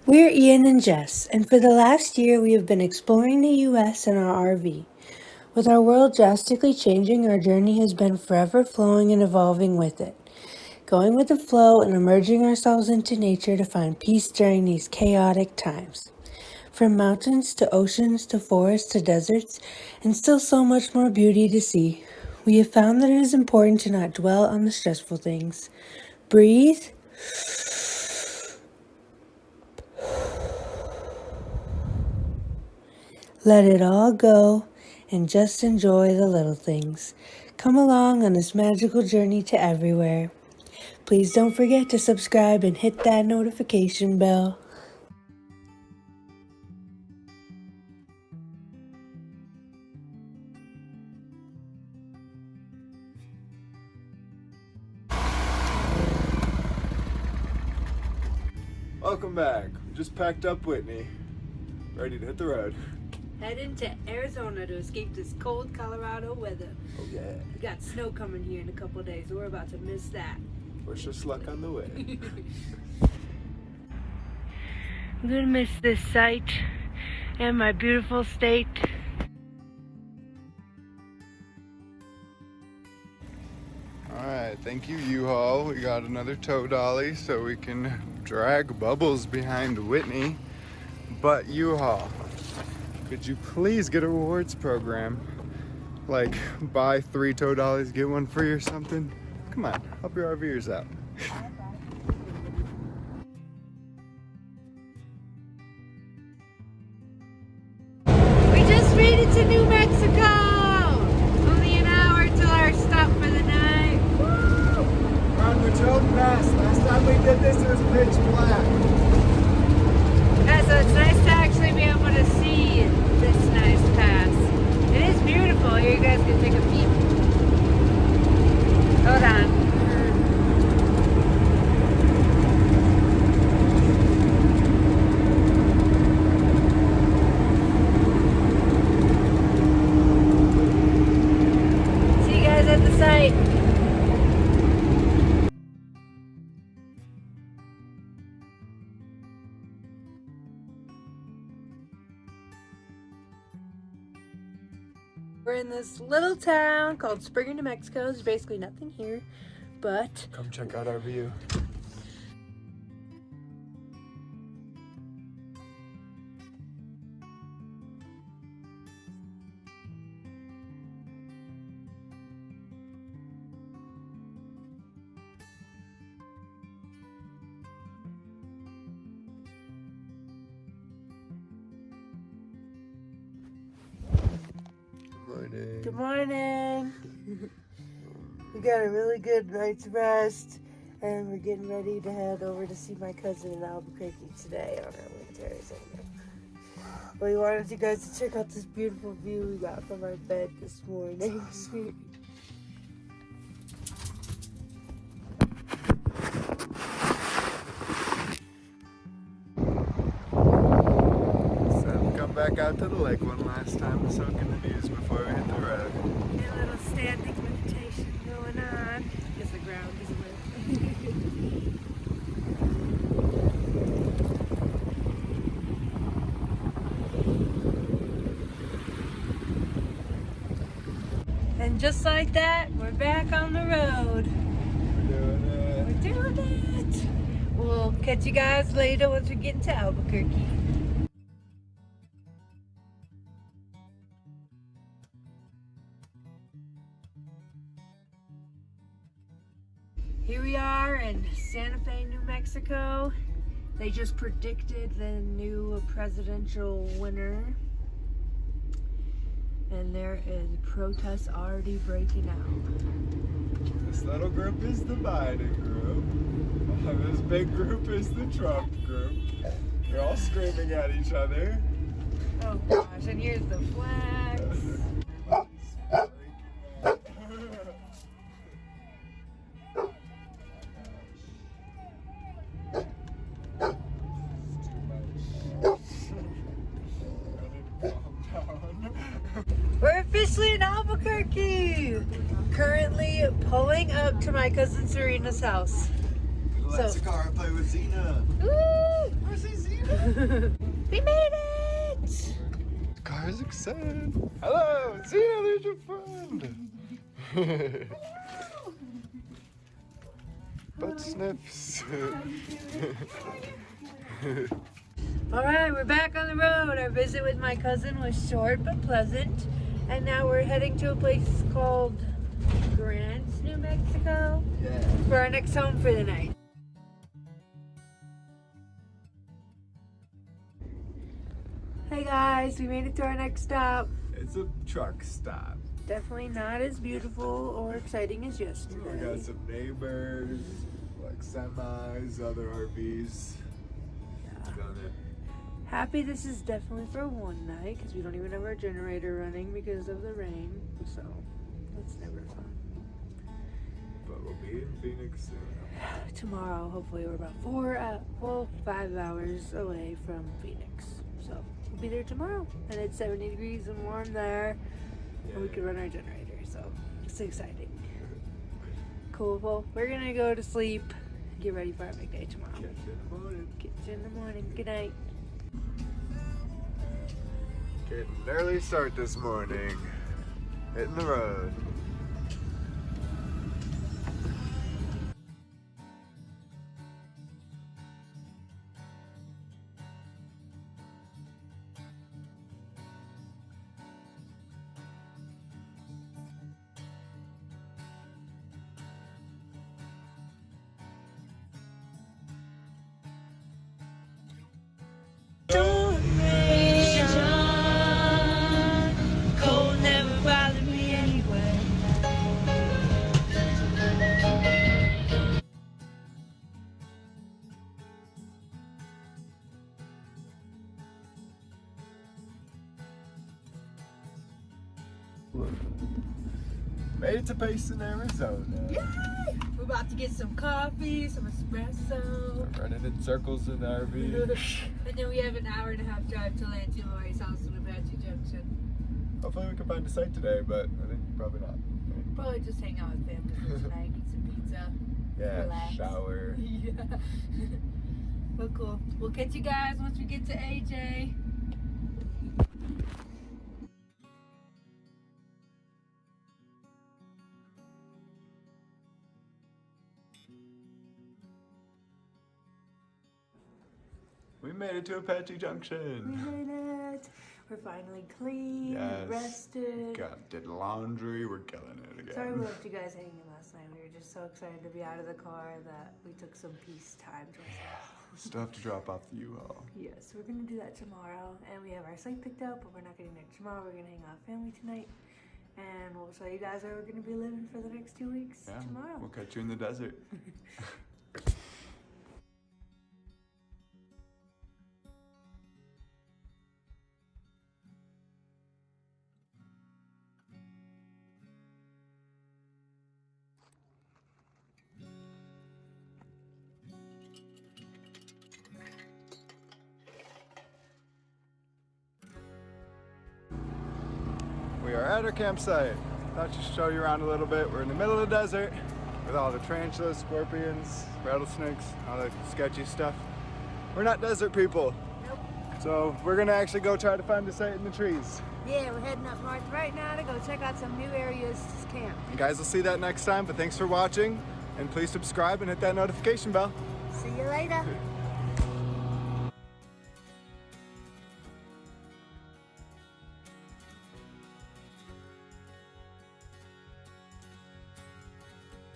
We're Ian and Jess, and for the last year we have been exploring the U.S. in our RV. With our world drastically changing, our journey has been forever flowing and evolving with it, going with the flow and immersing ourselves into nature to find peace during these chaotic times. From mountains to oceans to forests to deserts, and still so much more beauty to see, we have found that it is important to not dwell on the stressful things. Breathe. Let it all go and just enjoy the little things. Come along on this magical journey to everywhere. Please don't forget to subscribe and hit that notification bell. Welcome back. Just packed up Whitney. Ready to hit the road. Heading to Arizona to escape this cold Colorado weather. Oh yeah. We got snow coming here in a couple of days. We're about to miss that. Wish us luck on the way. I'm gonna miss this site and my beautiful state. Alright, thank you U-Haul. We got another tow dolly so we can drag Bubbles behind Whitney. But U-Haul, could you please get a rewards program? Like buy 3 tow dollies, get one free or something? Come on, help your RVers out. We just made it to New Mexico! Only an hour till our stop for the night. We're on Machote Pass. Last time we did this, it was pitch black. Yeah, so it's nice to actually be able to see this nice pass. It is beautiful. Here, you guys can take a peek. Hold on. See you guys at the site. We're in this little town called Springer, New Mexico. There's basically nothing here, but Come check out our view. good morning. We got a really good night's rest, and we're getting ready to head over to see my cousin in Albuquerque today on our way to Arizona. We wanted you guys to check out this beautiful view we got from our bed this morning. Back out to the lake one last time to soak in the views before we hit the road. A little standing meditation going on because the ground is wet. And just like that, we're back on the road. We're doing it. We'll catch you guys later once we get into Albuquerque. Here we are in Santa Fe, New Mexico. They just predicted the new presidential winner. And there is protests already breaking out. This little group is the Biden group. This big group is the Trump group. They're all screaming at each other. Oh gosh, and here's the flags. We're officially in Albuquerque! Currently pulling up to my cousin Serena's house. Let Sakara play with Xena. Woo! Where's Xena? We made it! Car's excited. Hello, Zena, there's your friend. Butt sniffs. Alright, we're back on the road. Our visit with my cousin was short but pleasant. And now we're heading to a place called Grants, New Mexico. Yeah. For our next home for the night. Hey guys, we made it to our next stop. It's a truck stop. Definitely not as beautiful or exciting as We yesterday. got some neighbors, like semis, other RVs. Done it. Happy this is definitely for one night because we don't even have our generator running because of the rain. So that's never fun. But we'll be in Phoenix soon. Tomorrow, hopefully, we're about 5 hours away from Phoenix. So we'll be there tomorrow. And it's 70 degrees and warm there. And we can run our generator. So it's exciting. Cool. Well, we're going to go to sleep. Get ready for our big day tomorrow. Catch you in the morning. Catch you in the morning. Good night. Getting an early start this morning. Hitting the road. Cold never bothered me anyway. Made it to Payson, Arizona. Yay! We're about to get some coffee, some espresso. Running in circles in the RV. And then we have an hour and a half drive to Auntie Lori's house in Apache Junction. Hopefully we can find a site today, but I think probably not. Probably just hang out with family for tonight, eat some pizza. Yeah, Relax. shower. Yeah. Well, cool. We'll catch you guys once we get to AJ. We made it to Apache Junction. We made it. We're finally clean, Yes. rested. Did laundry. We're killing it again. Sorry we left you guys hanging last night. We were just so excited to be out of the car that we took some peace time to ourselves. Still have to drop off the U-Haul. Yes, we're gonna do that tomorrow. And we have our slate picked up, but we're not getting there tomorrow. We're gonna hang out with family tonight. And we'll show you guys where we're gonna be living for the next 2 weeks tomorrow. We'll catch you in the desert. We are at our campsite. Thought to show you around a little bit. We're in the middle of the desert with all the tarantulas, scorpions, rattlesnakes, all that sketchy stuff. We're not desert people. Nope. So we're gonna actually go try to find a site in the trees. Yeah, we're heading up north right now to go check out some new areas to camp. You guys will see that next time, but thanks for watching, and please subscribe and hit that notification bell. See you later.